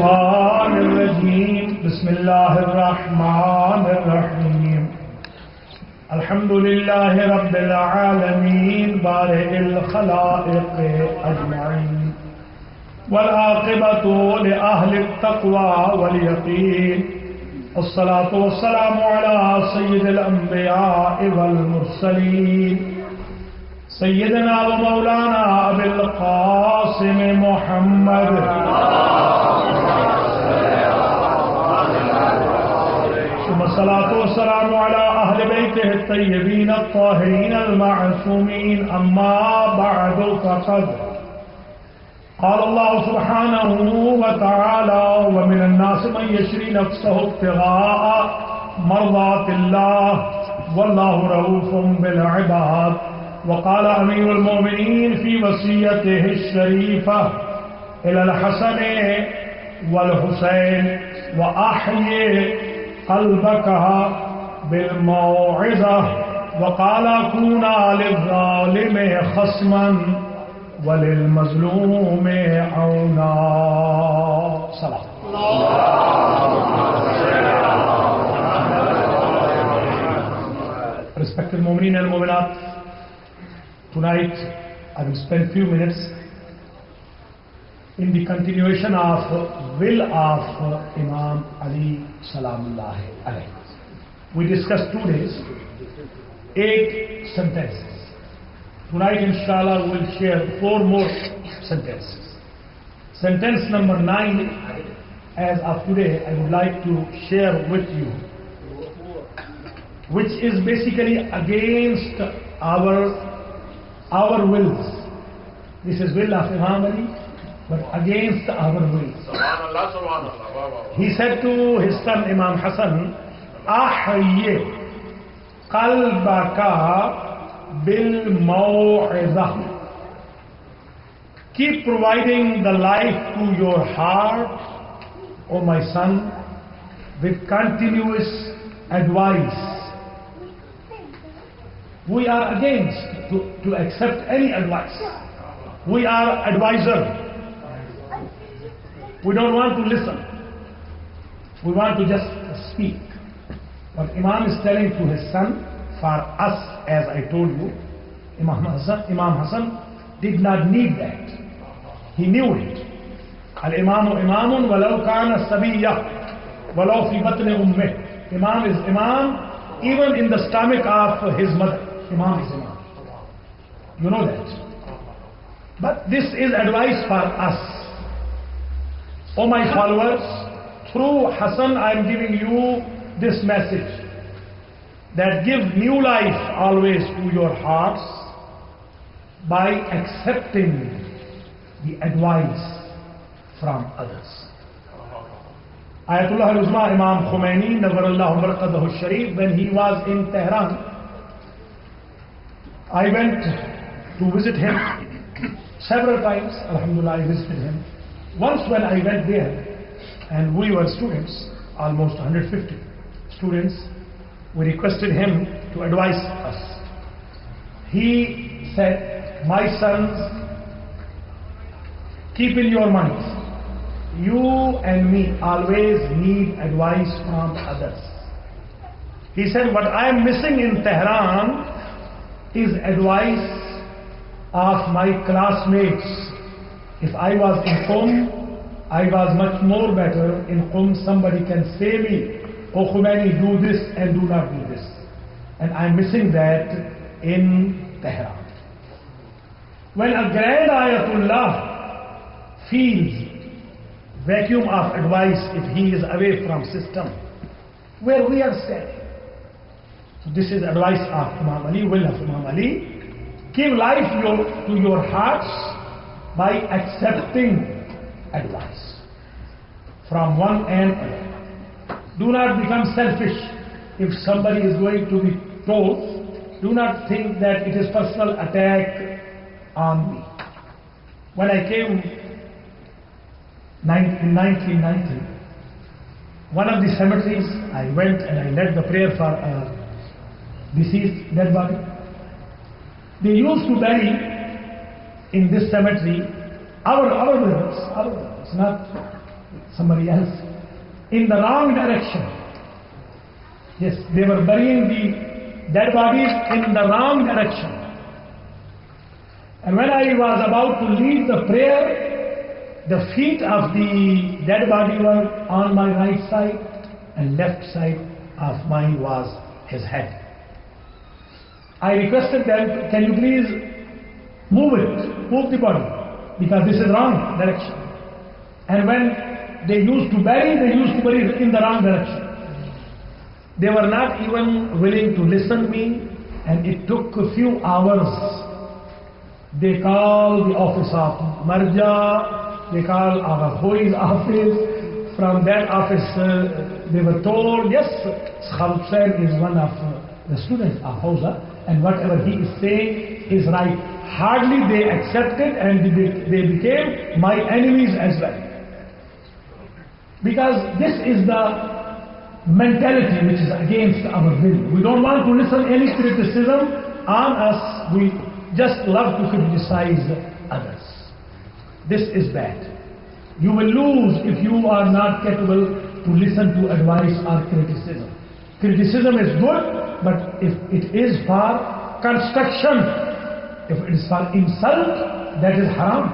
الشيطان الرجيم بسم الله الرحمن الرحيم الحمد لله رب العالمين بارئ الخلائق أجمعين والعاقبة لأهل التقوى واليقين الصلاة والسلام على سيد الأنبياء والمرسلين سيدنا ومولانا أبي القاسم محمد ثم الصلاة والسلام على أهل بيته الطيبين الطاهرين المعصومين أما بعد فقد قال الله سبحانه وتعالى ومن الناس من يشري نفسه ابتغاء مرضات الله والله رؤوف بالعباد وقال أمير المؤمنين في وصيته الشريفة إلى الحسن والحسين وأحيي قلبك بالموعظة وقال كونا للظالم خصما وللمظلوم عونا. صلاة Respected Mu'mineen and Mu'minat, tonight I will spend few minutes in the continuation of will of Imam Ali Salamullahi alayhi. We discussed 2 days, 8 sentences. Tonight inshallah we will share 4 more sentences. Sentence number 9, as of today, I would like to share with you, which is basically against our wills. This is will of Imam Ali, but against our will. He said to his son Imam Hassan, Ahye qalbaka bil maw'izah. Keep providing the life to your heart, O my son, with continuous advice. We are against to accept any advice. We are advisor. We don't want to listen. We want to just speak. But Imam is telling to his son, for us, as I told you, Imam Hassan did not need that. He knew it. Al-imamu imamun walau kana sabiyya walau fi batni ummih. Imam is imam even in the stomach of his mother. Imam is imam. You know that. But this is advice for us. O my followers, through Hassan I am giving you this message, that give new life always to your hearts by accepting the advice from others. Ayatollah al-Uzma Imam Khomeini Nawwarallahu Marqadahu al-Sharif, when he was in Tehran, I went to visit him several times. Alhamdulillah, I visited him. Once when I went there, and we were students, almost 150 students, we requested him to advise us. He said, my sons, keep in your minds, you and me always need advice from others. He said, what I am missing in Tehran is advice of my classmates. If I was in Qom, I was much more better. In Qom, somebody can say me, oh Khomeini, do this and do not do this. And I am missing that in Tehran. When a grand Ayatollah feels vacuum of advice if he is away from system, where we are standing. So this is advice of Imam Ali, will of Imam Ali. Give life to your hearts by accepting advice from one and another. Do not become selfish. If somebody is going to be told, do not think that it is personal attack on me. When I came in 1990, one of the cemeteries, I went and I led the prayer for a deceased dead body. They used to bury in this cemetery our brothers, not somebody else, in the wrong direction. Yes, they were burying the dead bodies in the wrong direction. And when I was about to lead the prayer, the feet of the dead body were on my right side, and left side of mine was his head. I requested them, can you please move the body, because this is wrong direction. And when they used to bury it in the wrong direction. They were not even willing to listen to me, and it took a few hours. They called the office of Marja, they called our Hoi's office. From that office, they were told, yes, Khalid Hussain is one of the students of Hausa, and whatever he is saying is right. Hardly they accepted, and they became my enemies as well. Because this is the mentality which is against our will. We don't want to listen any criticism on us. We just love to criticize others. This is bad. You will lose if you are not capable to listen to advice or criticism. Criticism is good, but if it is for construction, if it is for insult, that is haram.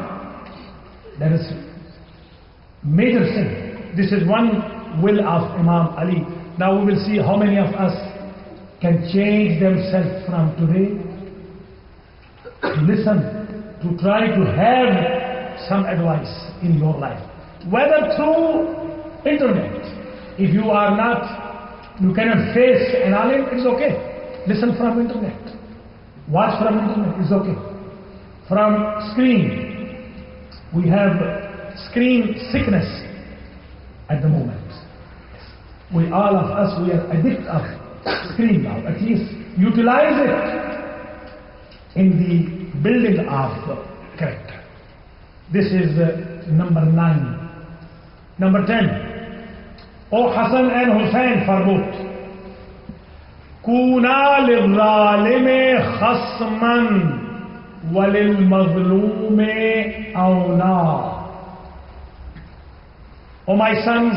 That is major sin. This is one will of Imam Ali. Now we will see how many of us can change themselves from today to listen, to try to have some advice in your life. Whether through internet, if you are not, you cannot face an alim, it's okay. Listen from internet. Watch from internet, it's okay. From screen, we have screen sickness at the moment. We all of us, we are addicted of screen now. At least utilize it in the building of character. This is number 9. Number 10. O Hassan and Hussain for both. Kuna lil-zalimi khasman walil-mazlumi awna. O my sons,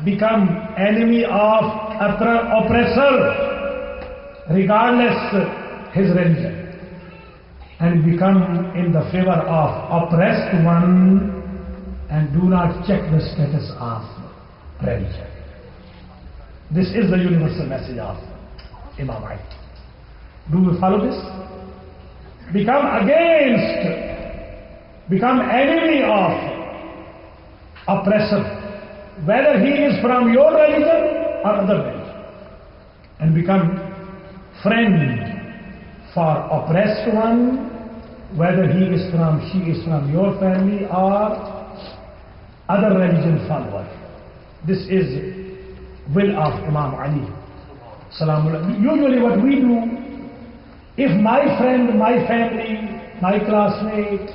become enemy of oppressor, regardless his religion, and become in the favor of oppressed one, and do not check the status of religion. This is the universal message of Imam Ali. Do we follow this? Become enemy of oppressor, whether he is from your religion or other religion, and become friend for oppressed one, whether she is from your family or other religion follower. This is will of Imam Ali. Usually what we do, if my friend, my family, my classmate,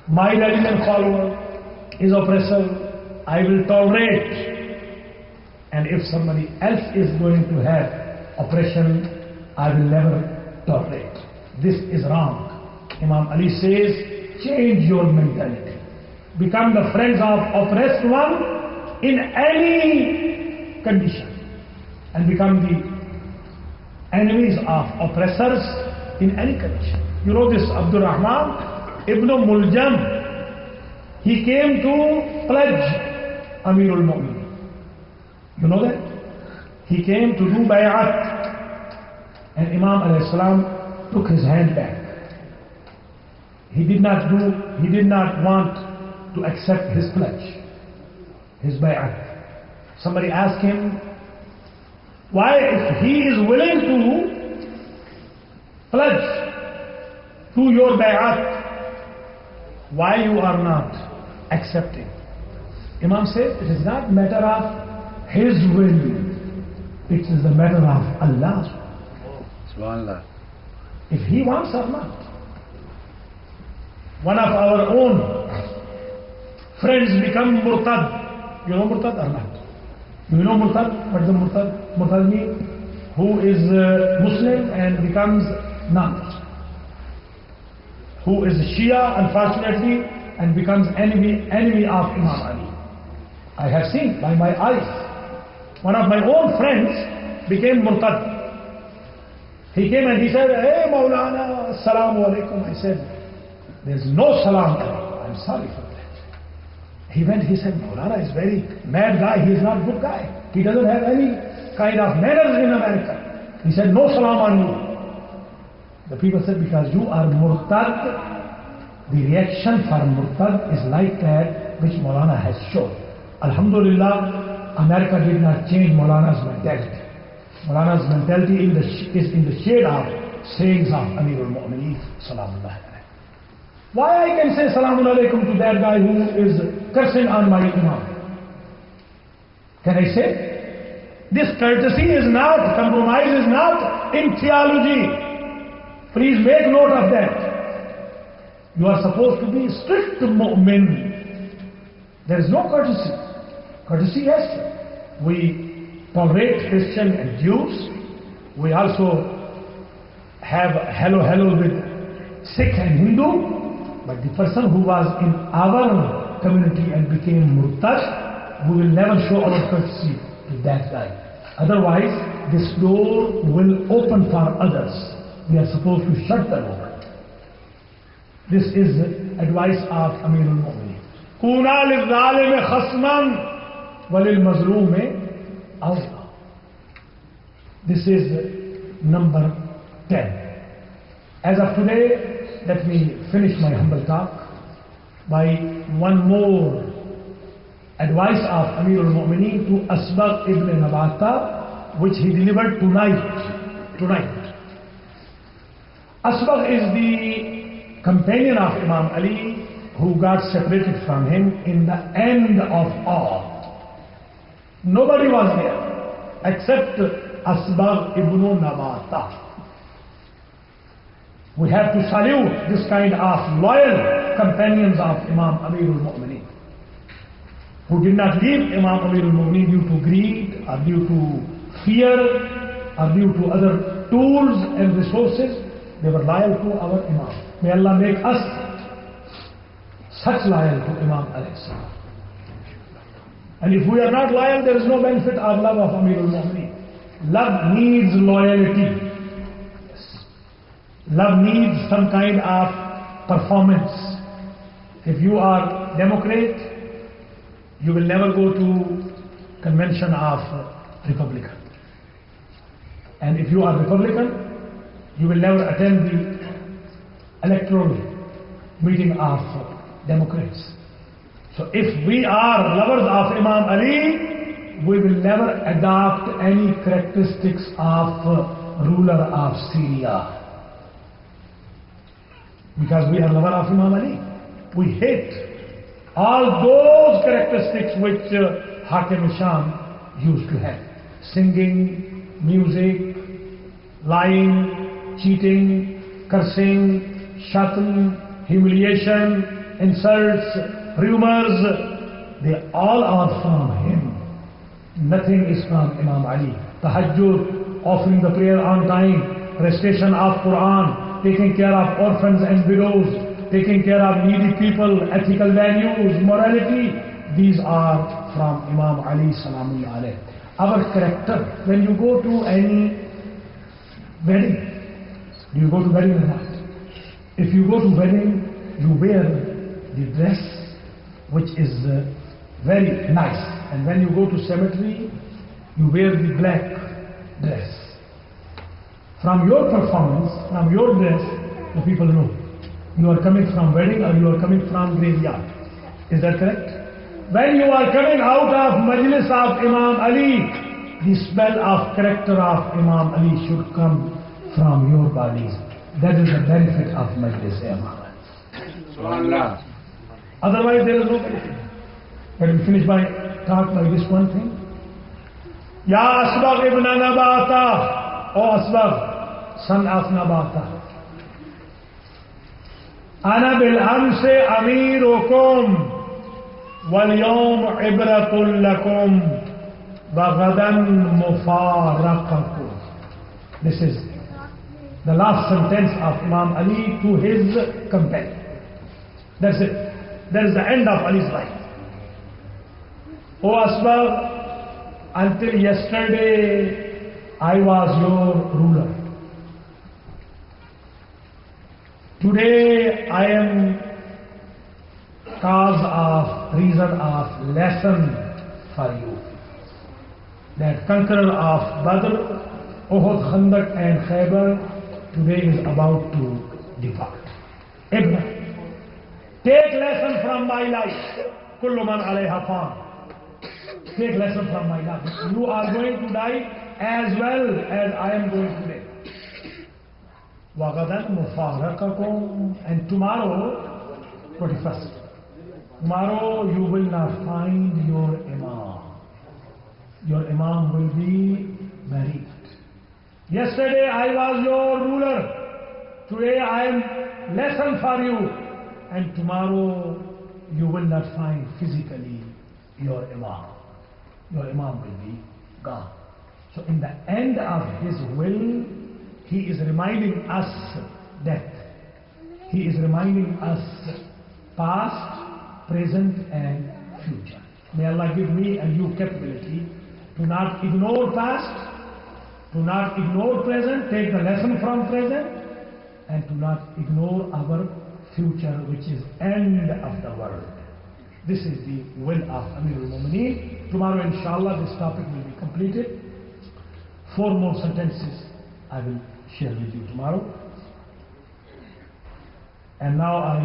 my religion follower is oppressor, I will tolerate. And if somebody else is going to have oppression, I will never tolerate. This is wrong. Imam Ali says, change your mentality. Become the friends of oppressed one in any condition, and become the enemies of oppressors in any condition. You know this Abdul Rahman ibn Muljam, he came to pledge Amirul Mu'minin. You know that? He came to do bay'at, and Imam alayhi salam took his hand back. He did not want to accept his pledge, his bay'at. Somebody asked him, why, if he is willing to pledge to your bay'at, why you are not accepting? Imam said, it is not matter of his will, it is the matter of Allah. Subhanallah. If he wants or not. One of our own friends become murtad. You know murtad or not? Do you know murtad? What is the murtad? Murtad means who is Muslim and becomes non-Muslim. Who is Shia, unfortunately, and becomes enemy of Imam Ali. I have seen by my eyes. One of my own friends became murtad. He came and he said, "Hey Maulana, assalamu alaikum." I said, "There's no salam alaikum. I'm sorry for that." He went, he said, "Maulana is very mad guy. He is not good guy. He doesn't have any kind of manners in America." He said, "No salam on you." The people said, "Because you are murtad." The reaction for murtad is like that which Maulana has shown. Alhamdulillah, America did not change Maulana's mentality. Maulana's mentality is in the shade of sayings of Amir al-Mu'mineen, Salamullah alayhi. Why I can say Salamun alaikum to that guy who is cursing on my Imam? Can I say? This courtesy is not, compromise is not in theology. Please make note of that. You are supposed to be strict mu'min. There is no courtesy. Courtesy, yes. We tolerate Christian and Jews. We also have hello with Sikh and Hindu. But the person who was in our community and became murtad, we will never show our courtesy to that guy. Otherwise, this door will open for others. We are supposed to shut the door. This is advice of Amir al-Mu'mineen. Kuna lil-zalim khasman wa lil-mazloom awla. This is number 10. As of today, let me finish my humble talk by one more advice of Amir al-Mu'mineen to Asbagh ibn Nabata, which he delivered tonight. Asbagh is the companion of Imam Ali who got separated from him in the end of all. Nobody was there except Asbagh ibn Nabata. We have to salute this kind of loyal companions of Imam Amir al-Mu'mineen, who did not leave Imam Amir al-Mu'mineen due to greed or due to fear or due to other tools and resources. They were loyal to our Imam. May Allah make us such loyal to Imam alayhi salam. And if we are not loyal, there is no benefit of love of Amir al-Mu'mineen. Love needs loyalty. Yes. Love needs some kind of performance. If you are Democrat, you will never go to convention of Republican. And if you are Republican, you will never attend the electoral meeting of Democrats. So if we are lovers of Imam Ali, we will never adopt any characteristics of ruler of Syria. Because we are lovers of Imam Ali. We hate all those characteristics which Hakim Sham used to have. Singing, music, lying, cheating, cursing, shatm, humiliation, insults, rumors, they all are from him. Nothing is from Imam Ali. Tahajjud, offering the prayer on time, recitation of Quran, taking care of orphans and widows, taking care of needy people, ethical values, morality, these are from Imam Ali Salamullah alayhi. Our character, when you go to any wedding, do you go to wedding or not? If you go to wedding, you wear the dress which is very nice. And when you go to cemetery, you wear the black dress. From your performance, from your dress, the people know you are coming from wedding or you are coming from graveyard. Is that correct? When you are coming out of Majlis of Imam Ali, the smell of character of Imam Ali should come from your bodies. That is the benefit of Majlis Imam. Subhanallah. Otherwise there is no benefit. Let me finish my talk by this one thing. Ya Asbagh ibn Nabata, O Asbagh, son of Nabata. Ana bil amse amirukum wal yawm ibratun lakum wa gadan mufaraqakum. This is the last sentence of Imam Ali to his companion. That's it. That is the end of Ali's life. O Asbab, until yesterday I was your ruler. Today I am reason of lesson for you. That conqueror of Badr, Uhud, Khandaq and Khaybar today is about to depart. Ibn, take lesson from my life. Kullu man alayha fan. Take lesson from my life. You are going to die as well as I am going to die. وَغَدًا مُفَارَقَكُمْ. And tomorrow, 21st, tomorrow you will not find your Imam. Your Imam will be buried. Yesterday I was your ruler. Today I am lesson for you. And tomorrow you will not find physically your Imam. Your Imam will be gone. So in the end of his will, he is reminding us death. He is reminding us past, present and future. May Allah give me and you capability to not ignore past, to not ignore present, take the lesson from present, and to not ignore our future, which is end of the world. This is the will of Amirul Mu'mineen. Tomorrow, inshallah, this topic will be completed. 4 more sentences I will share with you tomorrow. And now I